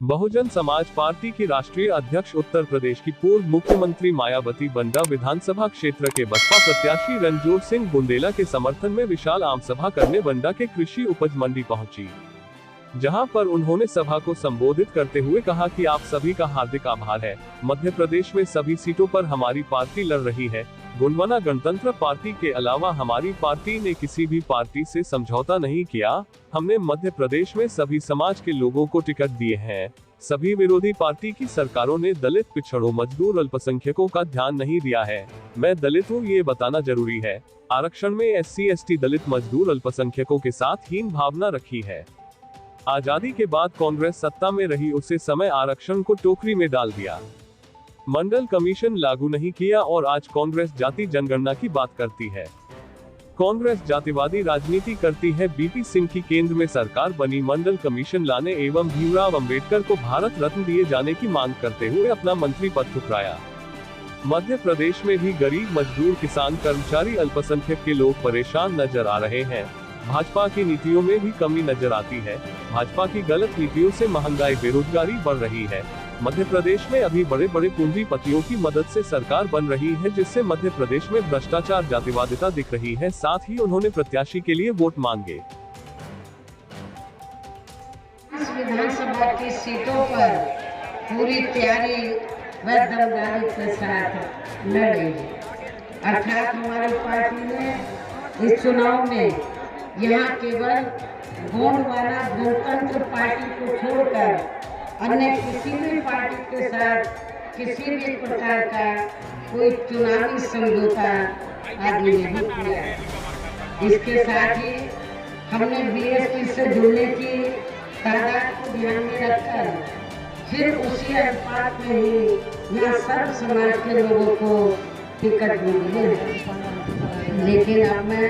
Bahujan Samaj party की राष्ट्रीय अध्यक्ष उत्तर प्रदेश की पूर्व मुख्यमंत्री मायावती बंडा विधानसभा क्षेत्र के बसपा प्रत्याशी रणजोत सिंह बुंदेला के समर्थन में विशाल आम सभा करने बंडा के कृषि उपज मंडी पहुंची, जहां पर उन्होंने सभा को संबोधित करते हुए कहा कि आप सभी का हार्दिक आभार है। मध्य प्रदेश में सभी सीटों पर हमारी पार्टी लड़ रही है। गोंडवाना गणतंत्र पार्टी के अलावा हमारी पार्टी ने किसी भी पार्टी से समझौता नहीं किया। हमने मध्य प्रदेश में सभी समाज के लोगों को टिकट दिए हैं। सभी विरोधी पार्टी की सरकारों ने दलित, पिछड़ों, मजदूर, अल्पसंख्यकों का ध्यान नहीं दिया है। मैं दलित हूँ, ये बताना जरूरी है। आरक्षण में SC, ST, दलित, मजदूर, अल्पसंख्यकों के साथ हीन भावना रखी है। आजादी के बाद कांग्रेस सत्ता में रही, उसे समय आरक्षण को टोकरी में डाल दिया, मंडल कमीशन लागू नहीं किया और आज कांग्रेस जाति जनगणना की बात करती है। कांग्रेस जातिवादी राजनीति करती है। BP सिंह की केंद्र में सरकार बनी, मंडल कमीशन लाने एवं भीमराव अंबेडकर को भारत रत्न दिए जाने की मांग करते हुए अपना मंत्री पद ठुकराया। मध्य प्रदेश में भी गरीब, मजदूर, किसान, कर्मचारी, अल्पसंख्यक के लोग परेशान नजर आ रहे हैं। भाजपा की नीतियों में भी कमी नजर आती है। भाजपा की गलत नीतियों से महंगाई, बेरोजगारी बढ़ रही है। मध्य प्रदेश में अभी बड़े बड़े पूंजीपतियों की मदद से सरकार बन रही है, जिससे मध्य प्रदेश में भ्रष्टाचार, जातिवादिता दिख रही है। साथ ही उन्होंने प्रत्याशी के लिए वोट मांगे। इस विधानसभा की सीटों पर पूरी तैयारी व दमदारी के साथ लड़ेंगे। अर्थात हमारी पार्टी ने इस चुनाव में यहाँ केवल गोंडवाना गणतंत्र पार्टी को छोड़कर अन्य किसी भी पार्टी के साथ किसी भी प्रकार का कोई चुनावी समझौता आदि नहीं किया। इसके साथ ही हमने BSP से जुड़ने की तादाद को ध्यान में रखकर फिर उसी अनुपात में ही यहाँ सब समाज के लोगों को टिकट मिले हैं। लेकिन अब मैं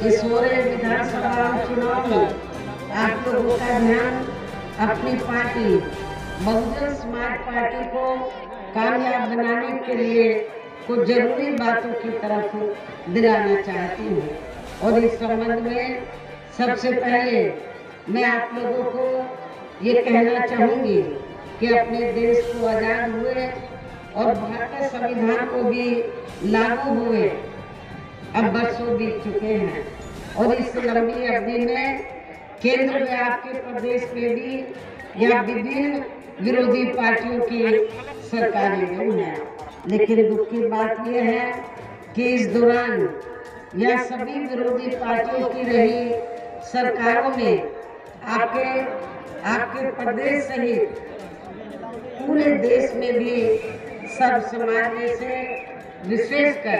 इस विधानसभा चुनाव में आप लोगों का ध्यान अपनी पार्टी बहुजन समाज पार्टी को कामयाब बनाने के लिए कुछ जरूरी बातों की तरफ दिलाना चाहती हूँ। और इस संबंध में सबसे पहले मैं आप लोगों को ये कहना चाहूँगी कि अपने देश को आज़ाद हुए और भारतीय संविधान को भी लागू हुए अब बरसों बीत चुके हैं और इस लंबी अवधि में केंद्र में आपके प्रदेश में भी या विभिन्न विरोधी पार्टियों की सरकारें गई हैं। लेकिन दुख की बात यह है कि इस दौरान यह सभी विरोधी पार्टियों की रही सरकारों में आपके प्रदेश सहित पूरे देश में भी सब समाज में से विशेषकर